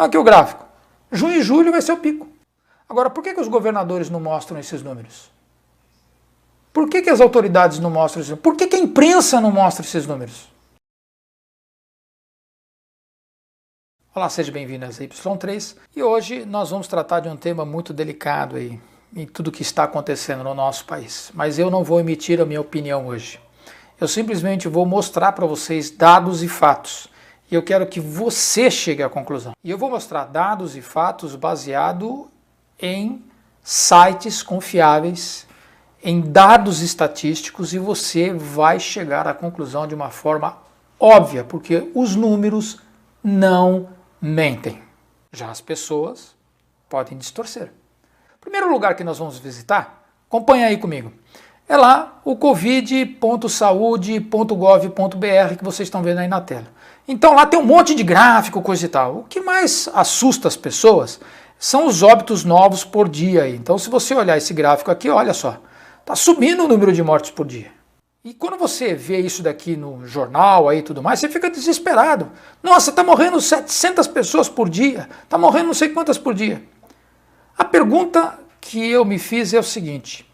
Aqui o gráfico. Junho e julho vai ser o pico. Agora, por que os governadores não mostram esses números? Por que as autoridades não mostram esses números? Por que a imprensa não mostra esses números? Olá, seja bem-vindo a Y3. E hoje nós vamos tratar de um tema muito delicado aí, em tudo que está acontecendo no nosso país. Mas eu não vou emitir a minha opinião hoje. Eu simplesmente vou mostrar para vocês dados e fatos. E eu quero que você chegue à conclusão. E eu vou mostrar dados e fatos baseados em sites confiáveis, em dados estatísticos, e você vai chegar à conclusão de uma forma óbvia, porque os números não mentem. Já as pessoas podem distorcer. O primeiro lugar que nós vamos visitar, acompanha aí comigo, é lá o covid.saude.gov.br que vocês estão vendo aí na tela. Então lá tem um monte de gráfico, coisa e tal. O que mais assusta as pessoas são os óbitos novos por dia aí. Então se você olhar esse gráfico aqui, olha só, está subindo o número de mortes por dia. E quando você vê isso daqui no jornal aí e tudo mais, você fica desesperado. Nossa, está morrendo 700 pessoas por dia, está morrendo não sei quantas por dia. A pergunta que eu me fiz é o seguinte: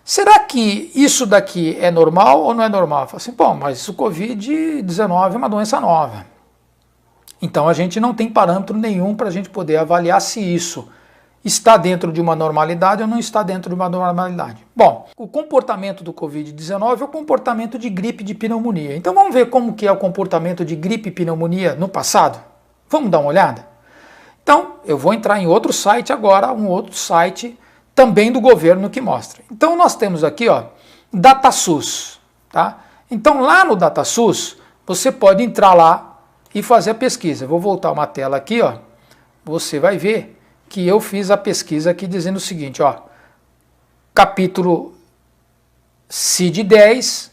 será que isso daqui é normal ou não é normal? Eu falo assim, bom, mas o Covid-19 é uma doença nova. Então a gente não tem parâmetro nenhum para a gente poder avaliar se isso está dentro de uma normalidade ou não está dentro de uma normalidade. Bom, o comportamento do Covid-19 é o comportamento de gripe e de pneumonia. Então vamos ver como que é o comportamento de gripe e pneumonia no passado? Vamos dar uma olhada? Então eu vou entrar em outro site agora, um outro site também do governo que mostra. Então nós temos aqui, ó, DataSUS, tá? Então lá no DataSUS você pode entrar lá e fazer a pesquisa. Eu vou voltar uma tela aqui, ó. Você vai ver que eu fiz a pesquisa aqui dizendo o seguinte, ó, capítulo CID-10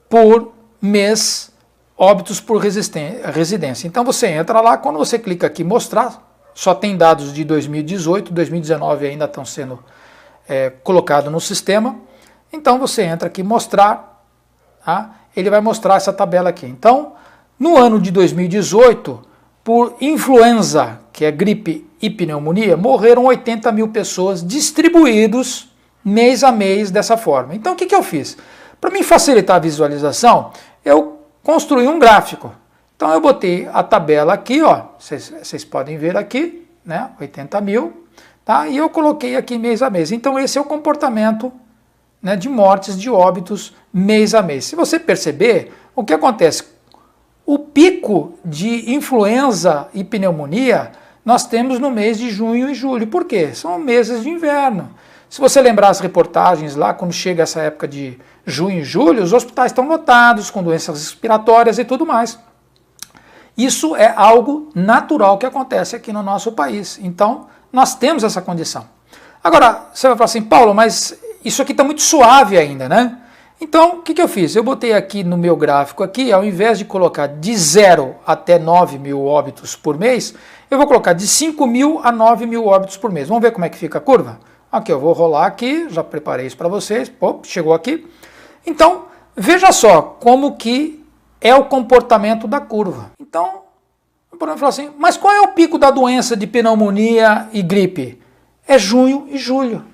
por mês, óbitos por residência. Então você entra lá, quando você clica aqui mostrar, só tem dados de 2018, 2019 ainda estão sendo colocados no sistema. Então você entra aqui mostrar, tá? Ele vai mostrar essa tabela aqui. Então, no ano de 2018, por influenza, que é gripe e pneumonia, morreram 80 mil pessoas distribuídos mês a mês dessa forma. Então o que eu fiz? Para me facilitar a visualização, eu construí um gráfico. Então eu botei a tabela aqui, ó, vocês podem ver aqui, né, 80 mil, tá? E eu coloquei aqui mês a mês. Então esse é o comportamento, né, de mortes, de óbitos mês a mês. Se você perceber, o que acontece? O pico de influenza e pneumonia nós temos no mês de junho e julho. Por quê? São meses de inverno. Se você lembrar as reportagens lá, quando chega essa época de junho e julho, os hospitais estão lotados com doenças respiratórias e tudo mais. Isso é algo natural que acontece aqui no nosso país. Então, nós temos essa condição. Agora, você vai falar assim, Paulo, mas isso aqui está muito suave ainda, né? Então, o que eu fiz? Eu botei aqui no meu gráfico aqui, ao invés de colocar de 0 até 9 mil óbitos por mês, eu vou colocar de 5 mil a 9 mil óbitos por mês. Vamos ver como é que fica a curva? Aqui, eu vou rolar aqui, já preparei isso para vocês. Opa, chegou aqui. Então, veja só como que é o comportamento da curva. Então, eu posso falar assim, mas qual é o pico da doença de pneumonia e gripe? É junho e julho.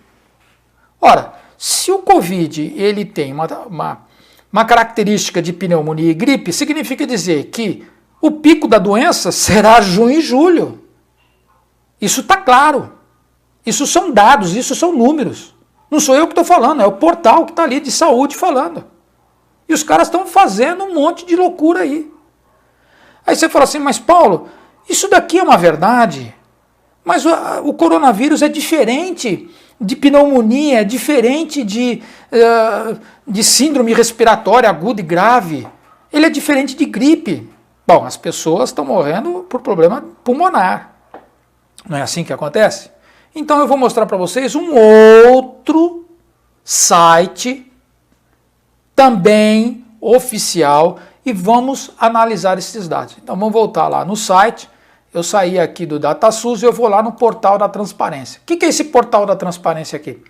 Ora, se o Covid ele tem uma característica de pneumonia e gripe, significa dizer que o pico da doença será junho e julho. Isso está claro. Isso são dados, isso são números. Não sou eu que estou falando, é o portal que está ali de saúde falando. E os caras estão fazendo um monte de loucura aí. Aí você fala assim, mas Paulo, isso daqui é uma verdade? Mas o coronavírus é diferente de pneumonia, é diferente de síndrome respiratória aguda e grave. Ele é diferente de gripe. Bom, as pessoas estão morrendo por problema pulmonar. Não é assim que acontece? Então eu vou mostrar para vocês um outro site, também oficial, e vamos analisar esses dados. Então vamos voltar lá no site. Eu saí aqui do DataSUS e eu vou lá no portal da transparência. O que é esse portal da transparência aqui?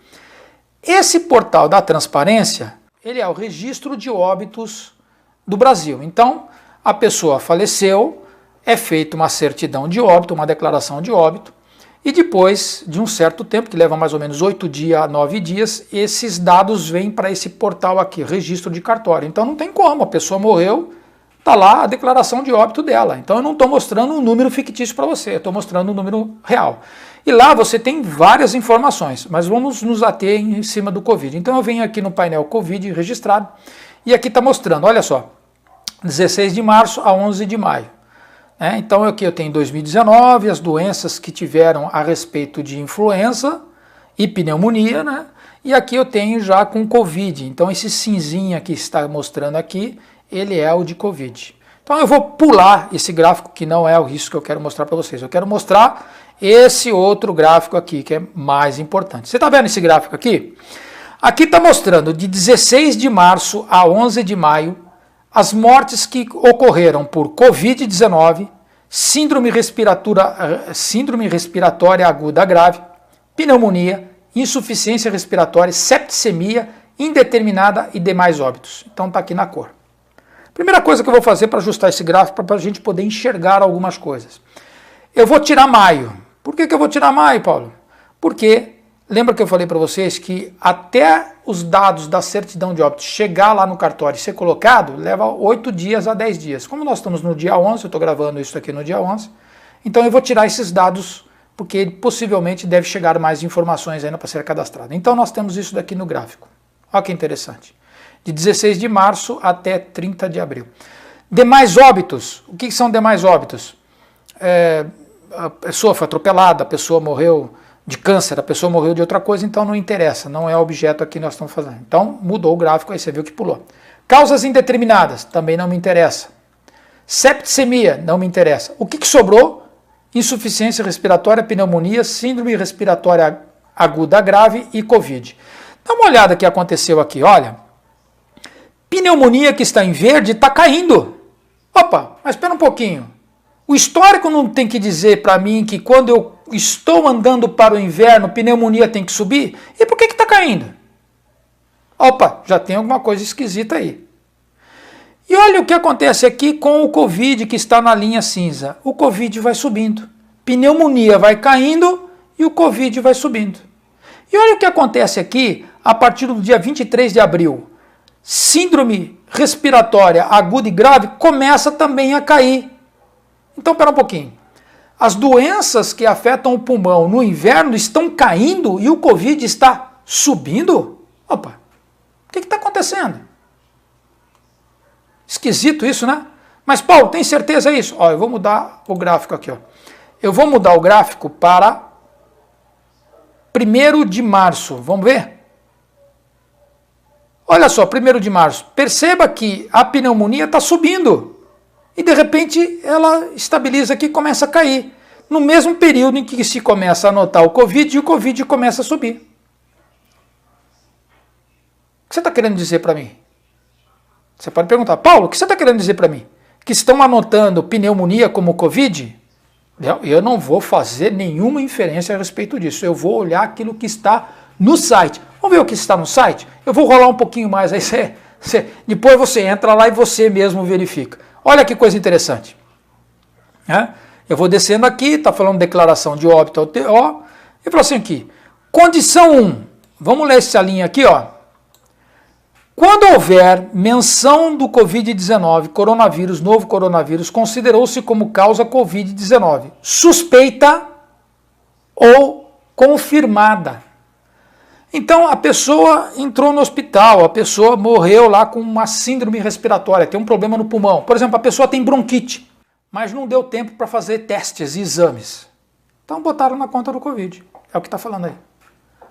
Esse portal da transparência, ele é o registro de óbitos do Brasil. Então, a pessoa faleceu, é feita uma certidão de óbito, uma declaração de óbito, e depois de um certo tempo, que leva mais ou menos 8 dias a 9 dias, esses dados vêm para esse portal aqui, registro de cartório. Então não tem como, a pessoa morreu, está lá a declaração de óbito dela. Então eu não estou mostrando um número fictício para você, eu estou mostrando um número real. E lá você tem várias informações, mas vamos nos ater em cima do Covid. Então eu venho aqui no painel Covid registrado, e aqui está mostrando, olha só, 16 de março a 11 de maio. Então aqui eu tenho 2019, as doenças que tiveram a respeito de influenza e pneumonia, né? E aqui eu tenho já com Covid. Então esse cinzinha que está mostrando aqui, ele é o de Covid. Então eu vou pular esse gráfico que não é o risco que eu quero mostrar para vocês. Eu quero mostrar esse outro gráfico aqui que é mais importante. Você está vendo esse gráfico aqui? Aqui está mostrando de 16 de março a 11 de maio as mortes que ocorreram por Covid-19, síndrome respiratória aguda grave, pneumonia, insuficiência respiratória, septicemia, indeterminada e demais óbitos. Então está aqui na cor. Primeira coisa que eu vou fazer para ajustar esse gráfico para a gente poder enxergar algumas coisas. Eu vou tirar maio. Por que eu vou tirar maio, Paulo? Porque lembra que eu falei para vocês que até os dados da certidão de óbito chegar lá no cartório e ser colocado, leva 8 dias a 10 dias. Como nós estamos no dia 11, eu estou gravando isso aqui no dia 11, então eu vou tirar esses dados, porque possivelmente deve chegar mais informações ainda para ser cadastrado. Então nós temos isso daqui no gráfico. Olha que interessante. De 16 de março até 30 de abril. Demais óbitos. O que são demais óbitos? A pessoa foi atropelada, a pessoa morreu de câncer, a pessoa morreu de outra coisa, então não interessa, não é o objeto aqui que nós estamos fazendo. Então mudou o gráfico, aí você viu que pulou. Causas indeterminadas, também não me interessa. Septicemia, não me interessa. O que sobrou? Insuficiência respiratória, pneumonia, síndrome respiratória aguda grave e Covid. Dá uma olhada que aconteceu aqui, olha. Pneumonia que está em verde está caindo. Opa, mas espera um pouquinho. O histórico não tem que dizer para mim que quando eu estou andando para o inverno, pneumonia tem que subir? E por que está caindo? Opa, já tem alguma coisa esquisita aí. E olha o que acontece aqui com o Covid que está na linha cinza. O Covid vai subindo. Pneumonia vai caindo e o Covid vai subindo. E olha o que acontece aqui a partir do dia 23 de abril. Síndrome respiratória aguda e grave começa também a cair. Então, espera um pouquinho. As doenças que afetam o pulmão no inverno estão caindo e o Covid está subindo? Opa, o que está acontecendo? Esquisito isso, né? Mas, Paulo, tem certeza disso? Ó, eu vou mudar o gráfico aqui. Ó. Eu vou mudar o gráfico para 1º de março. Vamos ver? Olha só, 1º de março. Perceba que a pneumonia está subindo. E de repente ela estabiliza aqui e começa a cair. No mesmo período em que se começa a notar o Covid e o Covid começa a subir. O que você está querendo dizer para mim? Você pode perguntar, Paulo, o que você está querendo dizer para mim? Que estão anotando pneumonia como Covid? Eu não vou fazer nenhuma inferência a respeito disso. Eu vou olhar aquilo que está no site. Vamos ver o que está no site? Eu vou rolar um pouquinho mais, aí depois você entra lá e você mesmo verifica. Olha que coisa interessante. Eu vou descendo aqui, está falando declaração de óbito ao TO, e fala assim aqui, condição 1, vamos ler essa linha aqui, ó. Quando houver menção do Covid-19, coronavírus, novo coronavírus, considerou-se como causa Covid-19, suspeita ou confirmada. Então a pessoa entrou no hospital, a pessoa morreu lá com uma síndrome respiratória, tem um problema no pulmão. Por exemplo, a pessoa tem bronquite, mas não deu tempo para fazer testes e exames. Então botaram na conta do Covid, é o que está falando aí.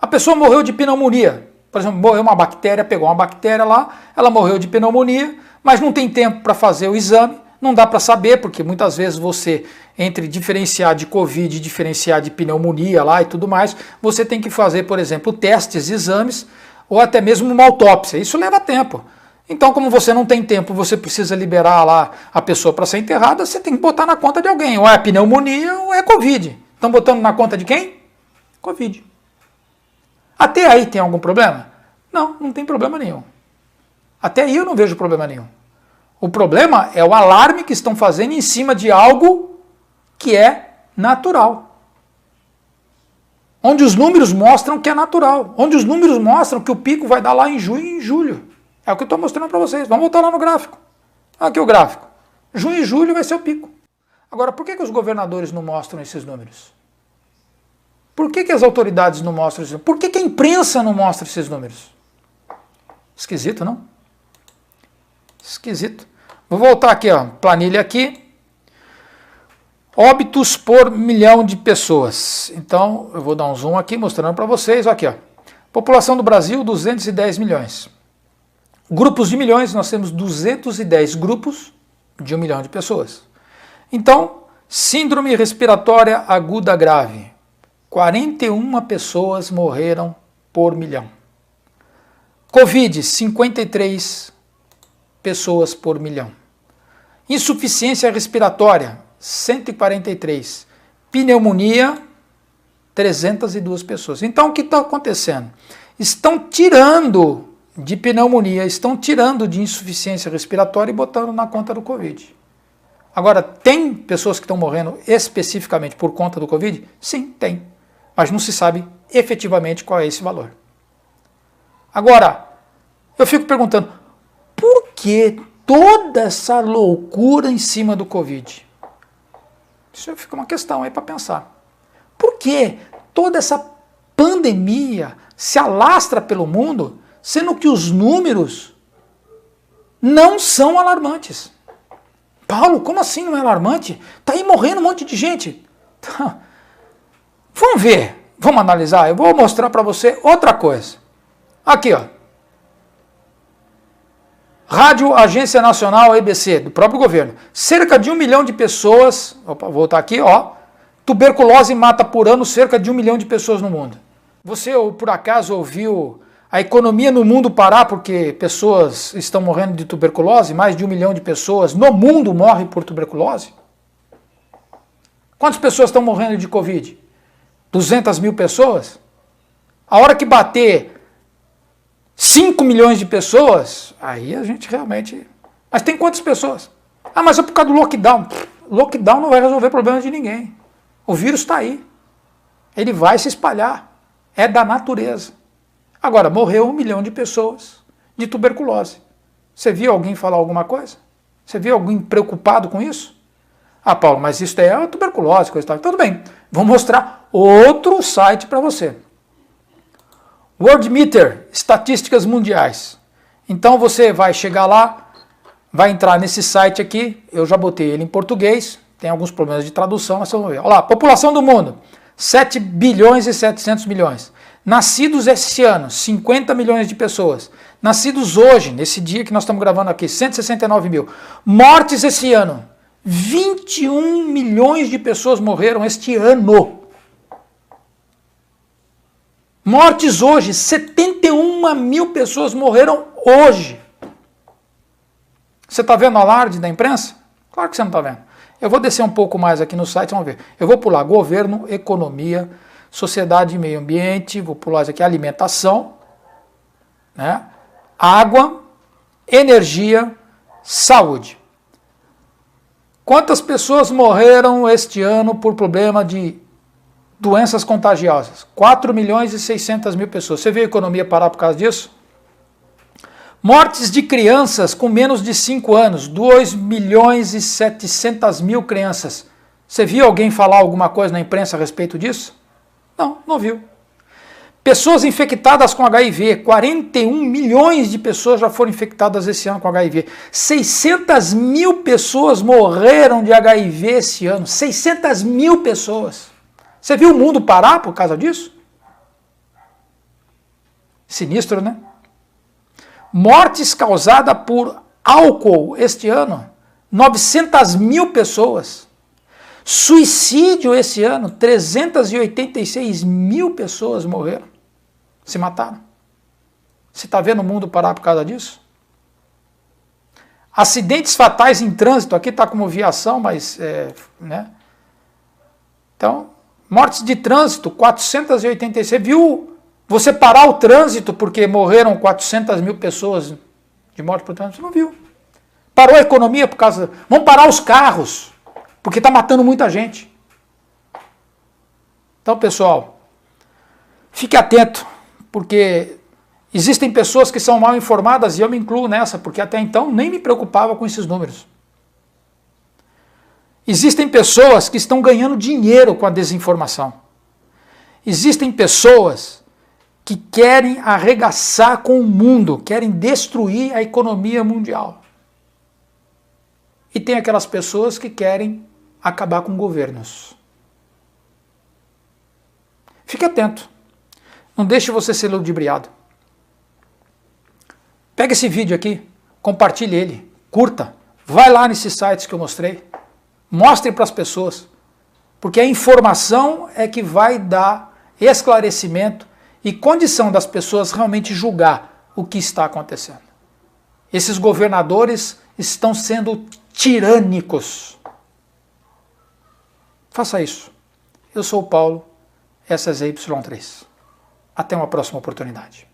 A pessoa morreu de pneumonia, por exemplo, morreu uma bactéria, pegou uma bactéria lá, ela morreu de pneumonia, mas não tem tempo para fazer o exame, não dá para saber, porque muitas vezes você, entre diferenciar de Covid e diferenciar de pneumonia lá e tudo mais, você tem que fazer, por exemplo, testes, exames, ou até mesmo uma autópsia. Isso leva tempo. Então, como você não tem tempo, você precisa liberar lá a pessoa para ser enterrada, você tem que botar na conta de alguém. Ou é pneumonia ou é Covid. Estão botando na conta de quem? Covid. Até aí tem algum problema? Não, não tem problema nenhum. Até aí eu não vejo problema nenhum. O problema é o alarme que estão fazendo em cima de algo que é natural. Onde os números mostram que é natural. Onde os números mostram que o pico vai dar lá em junho e em julho. É o que eu estou mostrando para vocês. Vamos voltar lá no gráfico. Aqui o gráfico. Junho e julho vai ser o pico. Agora, por que os governadores não mostram esses números? Por que as autoridades não mostram esses números? Por que a imprensa não mostra esses números? Esquisito, não? Esquisito. Vou voltar aqui, ó, planilha aqui. Óbitos por milhão de pessoas. Então, eu vou dar um zoom aqui, mostrando para vocês. Aqui, ó. População do Brasil, 210 milhões. Grupos de milhões, nós temos 210 grupos de 1 milhão de pessoas. Então, síndrome respiratória aguda grave. 41 pessoas morreram por milhão. Covid, 53 pessoas por milhão. Insuficiência respiratória, 143. Pneumonia, 302 pessoas. Então, o que está acontecendo? Estão tirando de pneumonia, estão tirando de insuficiência respiratória e botando na conta do Covid. Agora, tem pessoas que estão morrendo especificamente por conta do Covid? Sim, tem. Mas não se sabe efetivamente qual é esse valor. Agora, eu fico perguntando, por que toda essa loucura em cima do Covid? Isso fica uma questão aí para pensar. Por que toda essa pandemia se alastra pelo mundo, sendo que os números não são alarmantes? Paulo, como assim não é alarmante? Está aí morrendo um monte de gente. Vamos ver, vamos analisar. Eu vou mostrar para você outra coisa. Aqui, ó. Rádio Agência Nacional, EBC, do próprio governo. Cerca de 1 milhão de pessoas, opa, vou voltar aqui, ó. Tuberculose mata por ano cerca de 1 milhão de pessoas no mundo. Você, por acaso, ouviu a economia no mundo parar porque pessoas estão morrendo de tuberculose? Mais de 1 milhão de pessoas no mundo morrem por tuberculose? Quantas pessoas estão morrendo de Covid? 200 mil pessoas? A hora que bater 5 milhões de pessoas, aí a gente realmente... Mas tem quantas pessoas? Ah, mas é por causa do lockdown. Lockdown não vai resolver problemas de ninguém. O vírus está aí. Ele vai se espalhar. É da natureza. Agora, morreu 1 milhão de pessoas de tuberculose. Você viu alguém falar alguma coisa? Você viu alguém preocupado com isso? Ah, Paulo, mas isso é tuberculose, coisa e tal. Tudo bem, vou mostrar outro site para você. Worldmeter, estatísticas mundiais. Então você vai chegar lá, vai entrar nesse site aqui, eu já botei ele em português, tem alguns problemas de tradução, mas vamos ver. Olha lá, população do mundo, 7 bilhões e 700 milhões. Nascidos esse ano, 50 milhões de pessoas. Nascidos hoje, nesse dia que nós estamos gravando aqui, 169 mil. Mortes esse ano, 21 milhões de pessoas morreram este ano. Mortes hoje, 71 mil pessoas morreram hoje. Você está vendo o alarde da imprensa? Claro que você não está vendo. Eu vou descer um pouco mais aqui no site, vamos ver. Eu vou pular governo, economia, sociedade e meio ambiente, vou pular isso aqui, alimentação, né? Água, energia, saúde. Quantas pessoas morreram este ano por problema de doenças contagiosas? 4 milhões e 600 mil pessoas. Você vê a economia parar por causa disso? Mortes de crianças com menos de 5 anos, 2 milhões e 700 mil crianças. Você viu alguém falar alguma coisa na imprensa a respeito disso? Não, não viu. Pessoas infectadas com HIV, 41 milhões de pessoas já foram infectadas esse ano com HIV. 600 mil pessoas morreram de HIV esse ano. 600 mil pessoas. Você viu o mundo parar por causa disso? Sinistro, né? Mortes causadas por álcool este ano, 900 mil pessoas. Suicídio esse ano, 386 mil pessoas morreram, se mataram. Você está vendo o mundo parar por causa disso? Acidentes fatais em trânsito, aqui está como viação, mas... né? Então, mortes de trânsito, 486. Viu você parar o trânsito porque morreram 400 mil pessoas de morte por trânsito? Você não viu. Parou a economia por causa... Vamos parar os carros, porque está matando muita gente. Então, pessoal, fique atento, porque existem pessoas que são mal informadas e eu me incluo nessa, porque até então nem me preocupava com esses números. Existem pessoas que estão ganhando dinheiro com a desinformação. Existem pessoas que querem arregaçar com o mundo, querem destruir a economia mundial. E tem aquelas pessoas que querem acabar com governos. Fique atento. Não deixe você ser ludibriado. Pega esse vídeo aqui, compartilhe ele, curta, vai lá nesses sites que eu mostrei, mostre para as pessoas, porque a informação é que vai dar esclarecimento e condição das pessoas realmente julgar o que está acontecendo. Esses governadores estão sendo tirânicos. Faça isso. Eu sou o Paulo, essa é ZY3. Até uma próxima oportunidade.